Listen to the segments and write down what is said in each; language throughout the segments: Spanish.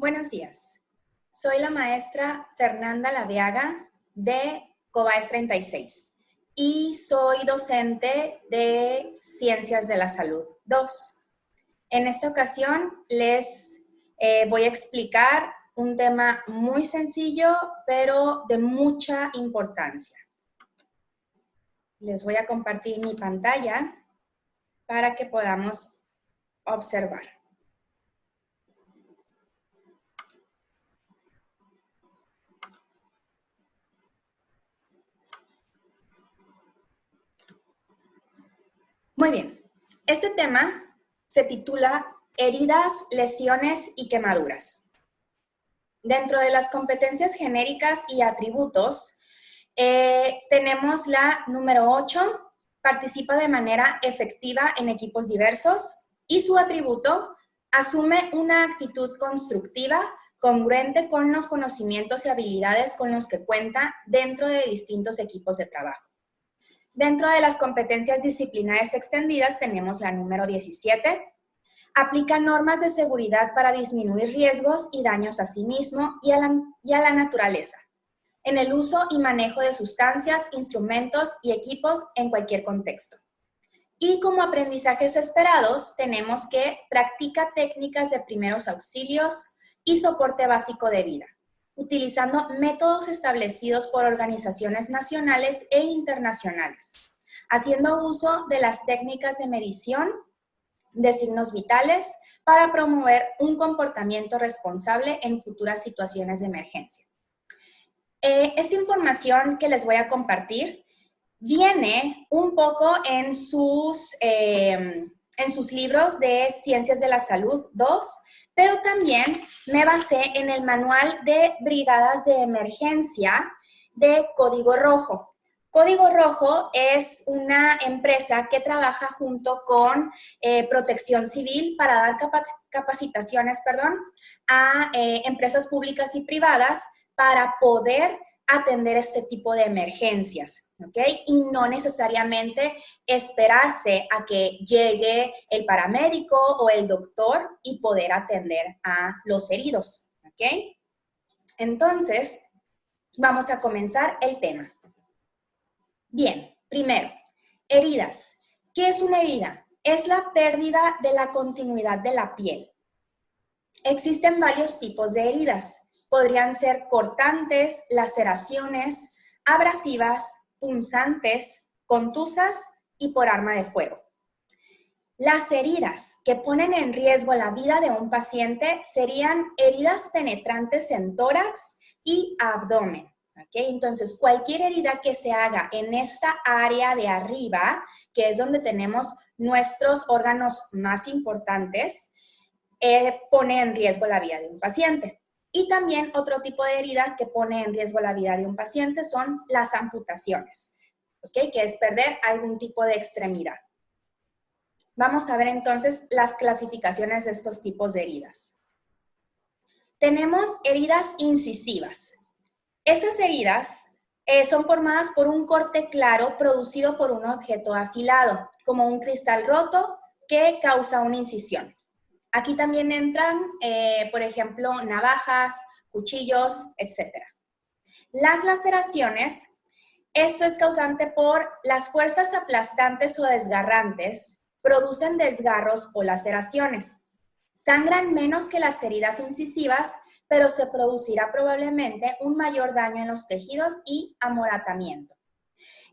Buenos días. Soy la maestra Fernanda Laviaga de Cobaes 36 y soy docente de Ciencias de la Salud 2. En esta ocasión les voy a explicar un tema muy sencillo, pero de mucha importancia. Les voy a compartir mi pantalla para que podamos observar. Muy bien, este tema se titula Heridas, lesiones y quemaduras. Dentro de las competencias genéricas y atributos, tenemos la número 8, participa de manera efectiva en equipos diversos, y su atributo asume una actitud constructiva congruente con los conocimientos y habilidades con los que cuenta dentro de distintos equipos de trabajo. Dentro de las competencias disciplinares extendidas tenemos la número 17. Aplica normas de seguridad para disminuir riesgos y daños a sí mismo y a la naturaleza, en el uso y manejo de sustancias, instrumentos y equipos en cualquier contexto. Y como aprendizajes esperados, tenemos que practica técnicas de primeros auxilios y soporte básico de vida, utilizando métodos establecidos por organizaciones nacionales e internacionales, haciendo uso de las técnicas de medición de signos vitales para promover un comportamiento responsable en futuras situaciones de emergencia. Esta información que les voy a compartir viene un poco en sus libros de Ciencias de la Salud 2, pero también me basé en el manual de brigadas de emergencia de Código Rojo. Código Rojo es una empresa que trabaja junto con Protección Civil para dar capacitaciones a empresas públicas y privadas para poder atender este tipo de emergencias, ¿ok? Y no necesariamente esperarse a que llegue el paramédico o el doctor y poder atender a los heridos, ¿ok? Entonces, vamos a comenzar el tema. Bien, primero, heridas. ¿Qué es una herida? Es la pérdida de la continuidad de la piel. Existen varios tipos de heridas. Podrían ser cortantes, laceraciones, abrasivas, punzantes, contusas y por arma de fuego. Las heridas que ponen en riesgo la vida de un paciente serían heridas penetrantes en tórax y abdomen. ¿Okay? Entonces, cualquier herida que se haga en esta área de arriba, que es donde tenemos nuestros órganos más importantes, pone en riesgo la vida de un paciente. Y también otro tipo de herida que pone en riesgo la vida de un paciente son las amputaciones, ¿okay? Que es perder algún tipo de extremidad. Vamos a ver entonces las clasificaciones de estos tipos de heridas. Tenemos heridas incisivas. Estas heridas son formadas por un corte claro producido por un objeto afilado, como un cristal roto que causa una incisión. Aquí también entran, por ejemplo, navajas, cuchillos, etc. Las laceraciones, esto es causante por las fuerzas aplastantes o desgarrantes, producen desgarros o laceraciones. Sangran menos que las heridas incisivas, pero se producirá probablemente un mayor daño en los tejidos y amoratamiento.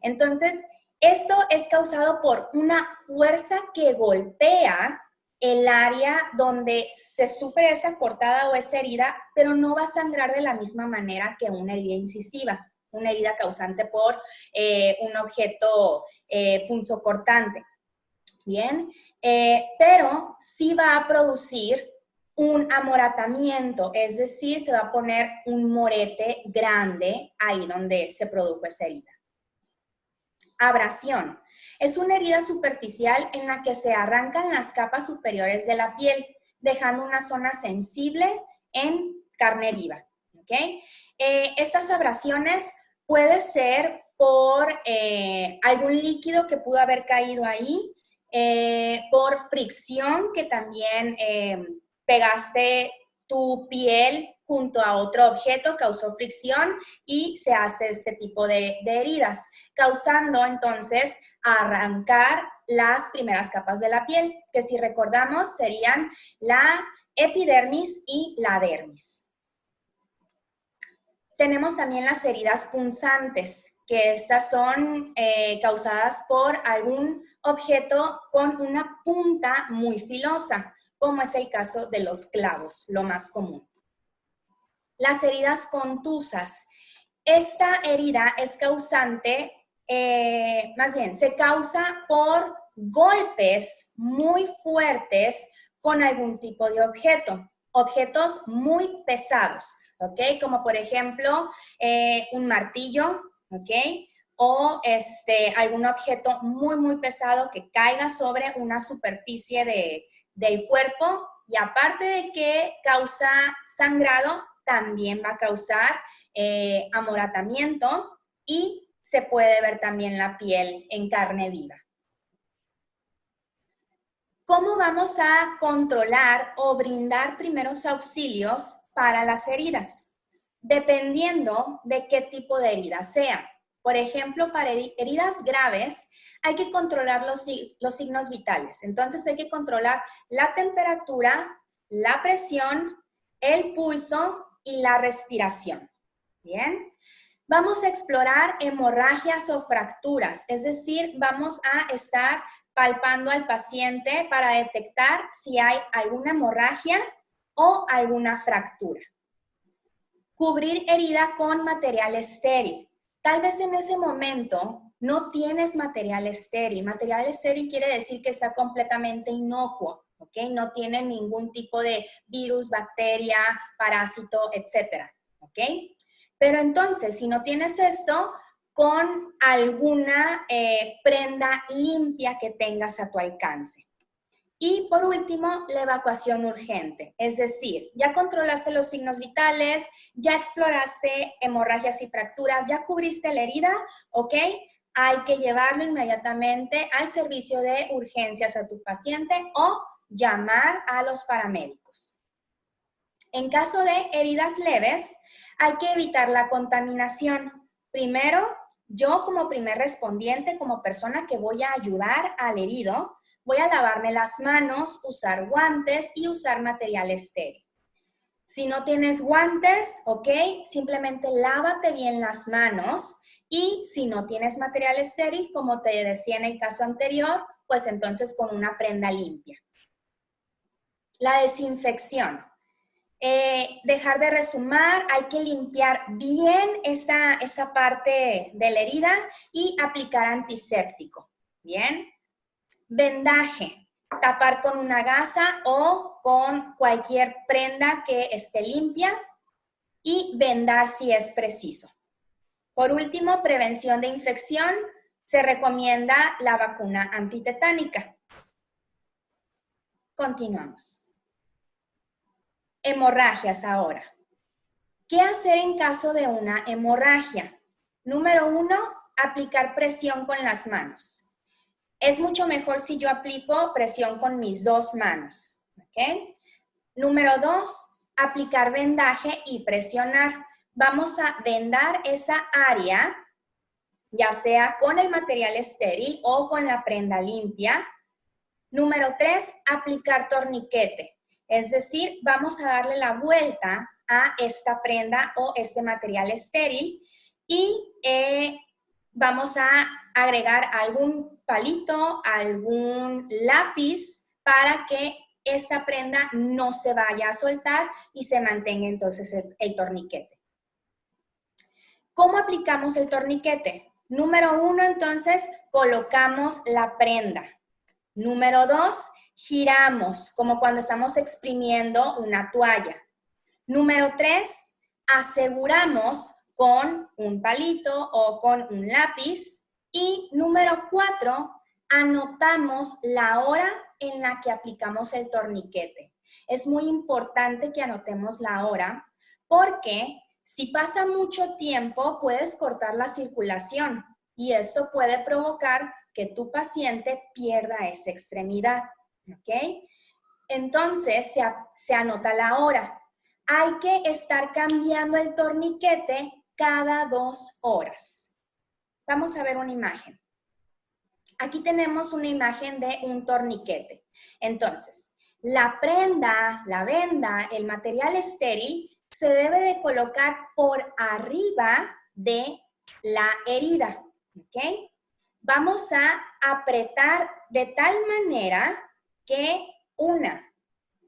Entonces, esto es causado por una fuerza que golpea el área donde se sufre esa cortada o esa herida, pero no va a sangrar de la misma manera que una herida incisiva, una herida causante por un objeto punzocortante. Bien, pero sí va a producir un amoratamiento, es decir, se va a poner un morete grande ahí donde se produjo esa herida. Abrasión. Es una herida superficial en la que se arrancan las capas superiores de la piel, dejando una zona sensible en carne viva. ¿Okay? Estas abrasiones puede ser por algún líquido que pudo haber caído ahí, por fricción que también pegaste tu piel junto a otro objeto causó fricción y se hace este tipo de heridas, causando entonces arrancar las primeras capas de la piel, que si recordamos serían la epidermis y la dermis. Tenemos también las heridas punzantes, que estas son causadas por algún objeto con una punta muy filosa, como es el caso de los clavos, lo más común. Las heridas contusas. Esta herida es causante, más bien, se causa por golpes muy fuertes con algún tipo de objeto, objetos muy pesados, ¿ok? Como por ejemplo un martillo, ¿ok? O algún objeto muy pesado que caiga sobre una superficie del cuerpo y aparte de que causa sangrado, también va a causar amoratamiento y se puede ver también la piel en carne viva. ¿Cómo vamos a controlar o brindar primeros auxilios para las heridas? Dependiendo de qué tipo de herida sea. Por ejemplo, para heridas graves hay que controlar los signos vitales. Entonces hay que controlar la temperatura, la presión, el pulso y la respiración. Bien. Vamos a explorar hemorragias o fracturas, es decir, vamos a estar palpando al paciente para detectar si hay alguna hemorragia o alguna fractura. Cubrir herida con material estéril. Tal vez en ese momento no tienes material estéril. Material estéril quiere decir que está completamente inocuo, ¿ok? No tiene ningún tipo de virus, bacteria, parásito, etcétera, ¿ok? Pero entonces, si no tienes esto, con alguna prenda limpia que tengas a tu alcance. Y por último, la evacuación urgente. Es decir, ya controlaste los signos vitales, ya exploraste hemorragias y fracturas, ya cubriste la herida, ¿ok? Hay que llevarlo inmediatamente al servicio de urgencias a tu paciente o llamar a los paramédicos. En caso de heridas leves, hay que evitar la contaminación. Primero, yo como primer respondiente, como persona que voy a ayudar al herido, voy a lavarme las manos, usar guantes y usar material estéril. Si no tienes guantes, ¿ok? Simplemente lávate bien las manos y si no tienes material estéril, como te decía en el caso anterior, pues entonces con una prenda limpia. La desinfección. Dejar de resumar, hay que limpiar bien esa parte de la herida y aplicar antiséptico. Bien. Vendaje, tapar con una gasa o con cualquier prenda que esté limpia y vendar si es preciso. Por último, prevención de infección, se recomienda la vacuna antitetánica. Continuamos. Hemorragias ahora. ¿Qué hacer en caso de una hemorragia? Número 1, aplicar presión con las manos. Es mucho mejor si yo aplico presión con mis dos manos. ¿Ok? Número 2, aplicar vendaje y presionar. Vamos a vendar esa área, ya sea con el material estéril o con la prenda limpia. Número 3, aplicar torniquete. Es decir, vamos a darle la vuelta a esta prenda o este material estéril y vamos a agregar algún palito, algún lápiz para que esta prenda no se vaya a soltar y se mantenga entonces el torniquete. ¿Cómo aplicamos el torniquete? Número 1, entonces, colocamos la prenda. Número 2, giramos, como cuando estamos exprimiendo una toalla. Número 3, aseguramos con un palito o con un lápiz. Y número 4, anotamos la hora en la que aplicamos el torniquete. Es muy importante que anotemos la hora porque si pasa mucho tiempo puedes cortar la circulación y esto puede provocar que tu paciente pierda esa extremidad, ¿ok? Entonces se anota la hora. hay que estar cambiando el torniquete cada 2 horas. Vamos a ver una imagen. Aquí tenemos una imagen de un torniquete. Entonces, la prenda, la venda, el material estéril se debe de colocar por arriba de la herida, ¿ok? Vamos a apretar de tal manera que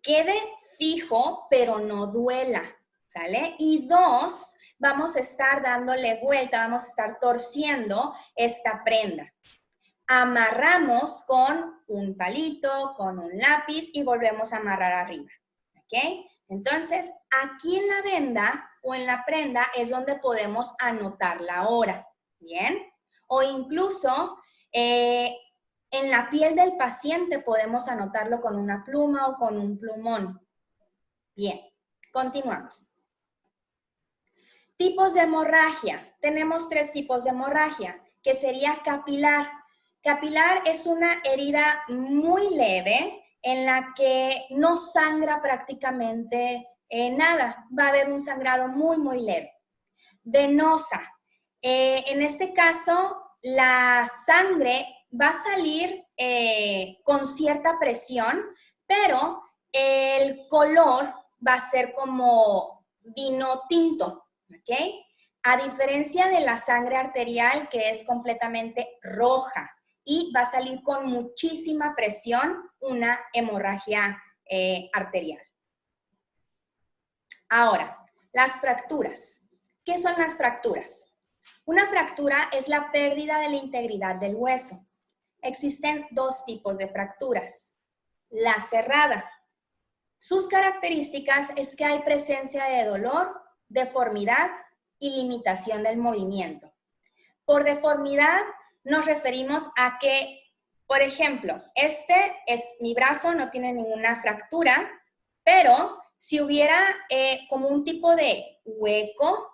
quede fijo, pero no duela, ¿sale? Y 2, vamos a estar dándole vuelta, vamos a estar torciendo esta prenda. Amarramos con un palito, con un lápiz y volvemos a amarrar arriba, ¿ok? Entonces, aquí en la venda o en la prenda es donde podemos anotar la hora, ¿bien? O incluso en la piel del paciente podemos anotarlo con una pluma o con un plumón. Bien, continuamos. Tipos de hemorragia. Tenemos 3 tipos de hemorragia, que sería capilar. Capilar es una herida muy leve en la que no sangra prácticamente nada. Va a haber un sangrado muy, muy leve. Venosa. En este caso, la sangre va a salir con cierta presión, pero el color va a ser como vino tinto, ¿ok? A diferencia de la sangre arterial, que es completamente roja y va a salir con muchísima presión, una hemorragia arterial. Ahora, las fracturas. ¿Qué son las fracturas? Una fractura es la pérdida de la integridad del hueso. Existen 2 tipos de fracturas. La cerrada. Sus características es que hay presencia de dolor, deformidad y limitación del movimiento. Por deformidad nos referimos a que, por ejemplo, este es mi brazo, no tiene ninguna fractura, pero si hubiera como un tipo de hueco,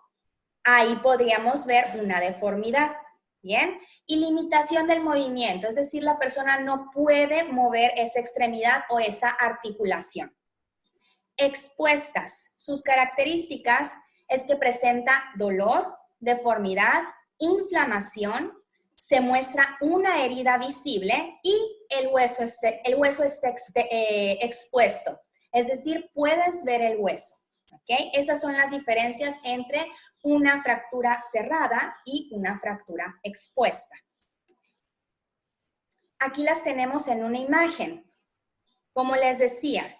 ahí podríamos ver una deformidad, ¿bien? Y limitación del movimiento, es decir, la persona no puede mover esa extremidad o esa articulación. Expuestas, sus características es que presenta dolor, deformidad, inflamación, se muestra una herida visible y el hueso está expuesto, es decir, puedes ver el hueso. ¿Okay? Esas son las diferencias entre una fractura cerrada y una fractura expuesta. Aquí las tenemos en una imagen. Como les decía,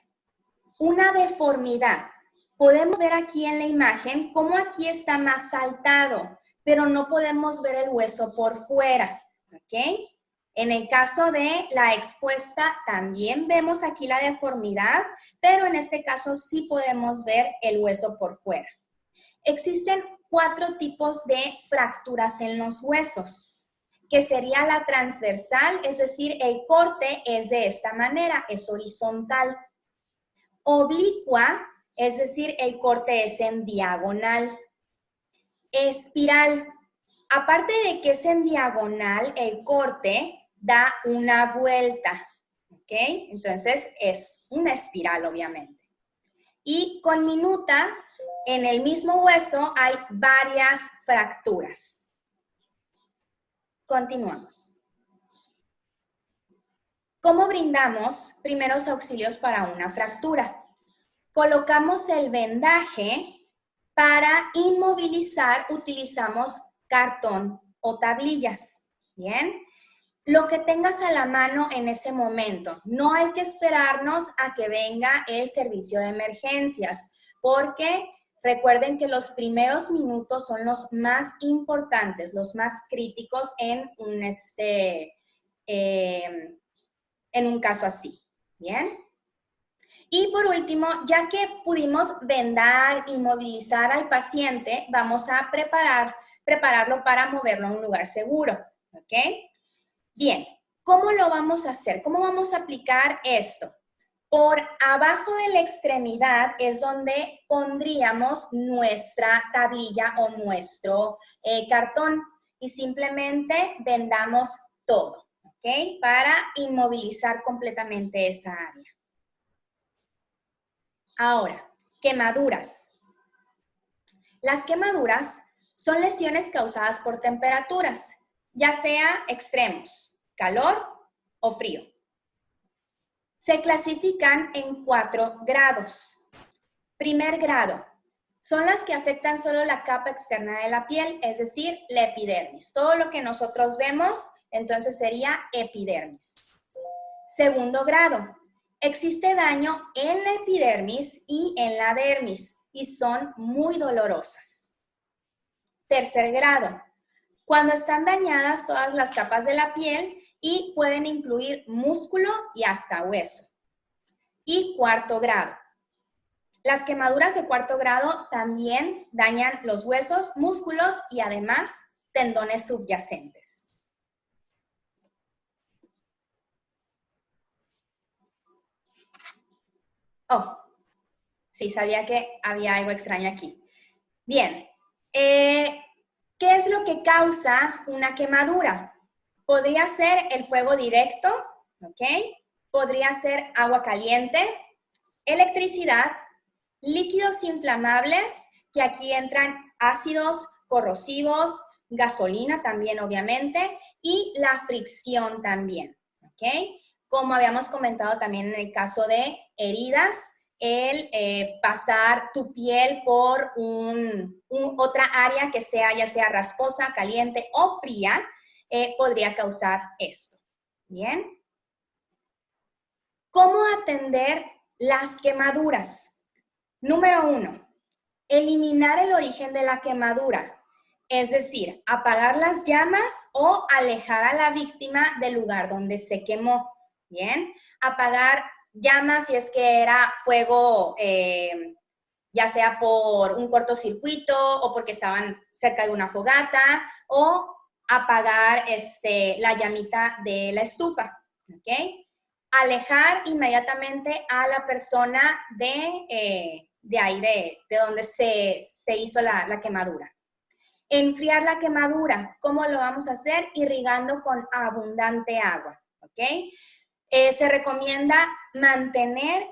una deformidad. Podemos ver aquí en la imagen cómo aquí está más saltado, pero no podemos ver el hueso por fuera. ¿Ok? En el caso de la expuesta, también vemos aquí la deformidad, pero en este caso sí podemos ver el hueso por fuera. Existen 4 tipos de fracturas en los huesos, que sería la transversal, es decir, el corte es de esta manera, es horizontal. Oblicua, es decir, el corte es en diagonal. Espiral, aparte de que es en diagonal, el corte da una vuelta, ¿ok? Entonces es una espiral, obviamente. Y con minuta, en el mismo hueso hay varias fracturas. Continuamos. ¿Cómo brindamos primeros auxilios para una fractura? Colocamos el vendaje. Para inmovilizar utilizamos cartón o tablillas, ¿bien? Lo que tengas a la mano en ese momento. No hay que esperarnos a que venga el servicio de emergencias, porque recuerden que los primeros minutos son los más importantes, los más críticos en un caso así, ¿bien? Y por último, ya que pudimos vendar y movilizar al paciente, vamos a prepararlo para moverlo a un lugar seguro, ¿ok? Bien, ¿cómo lo vamos a hacer? ¿Cómo vamos a aplicar esto? Por abajo de la extremidad es donde pondríamos nuestra tablilla o nuestro cartón y simplemente vendamos todo, ¿ok? Para inmovilizar completamente esa área. Ahora, Quemaduras. Las quemaduras son lesiones causadas por temperaturas, ya sea extremos, calor o frío. Se clasifican en 4 grados. Primer grado, son las que afectan solo la capa externa de la piel, es decir, la epidermis. Todo lo que nosotros vemos, entonces sería epidermis. Segundo grado, existe daño en la epidermis y en la dermis y son muy dolorosas. Tercer grado, cuando están dañadas todas las capas de la piel y pueden incluir músculo y hasta hueso. Y cuarto grado, las quemaduras de cuarto grado también dañan los huesos, músculos y además tendones subyacentes. Oh, sí, sabía que había algo extraño aquí. Bien, ¿qué es lo que causa una quemadura? Podría ser el fuego directo, ¿ok? Podría ser agua caliente, electricidad, líquidos inflamables, que aquí entran ácidos corrosivos, gasolina también obviamente, y la fricción también, ¿ok? Como habíamos comentado también en el caso de heridas, el pasar tu piel por otra área que sea ya sea rasposa, caliente o fría, podría causar esto. ¿Bien? ¿Cómo atender las quemaduras? Número 1, eliminar el origen de la quemadura, es decir, apagar las llamas o alejar a la víctima del lugar donde se quemó. Bien, apagar llamas si es que era fuego, ya sea por un cortocircuito o porque estaban cerca de una fogata, o apagar la llamita de la estufa, ¿ok? Alejar inmediatamente a la persona de ahí, de donde se hizo la quemadura. Enfriar la quemadura, ¿cómo lo vamos a hacer? Irrigando con abundante agua, ¿ok? Se recomienda mantener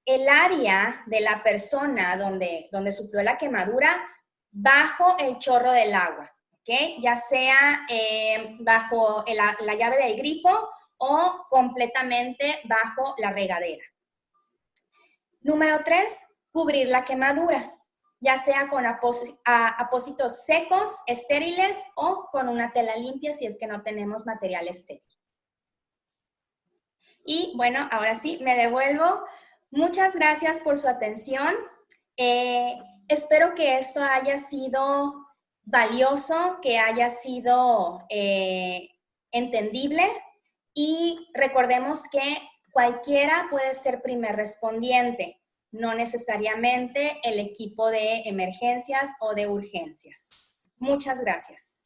el área de la persona donde sufrió la quemadura bajo el chorro del agua, ¿ok? Ya sea bajo la llave del grifo o completamente bajo la regadera. Número 3, cubrir la quemadura, ya sea con apósitos secos, estériles o con una tela limpia si es que no tenemos material estéril. Y bueno, ahora sí, me devuelvo. Muchas gracias por su atención. Espero que esto haya sido valioso, que haya sido entendible y recordemos que cualquiera puede ser primer respondiente, no necesariamente el equipo de emergencias o de urgencias. Muchas gracias.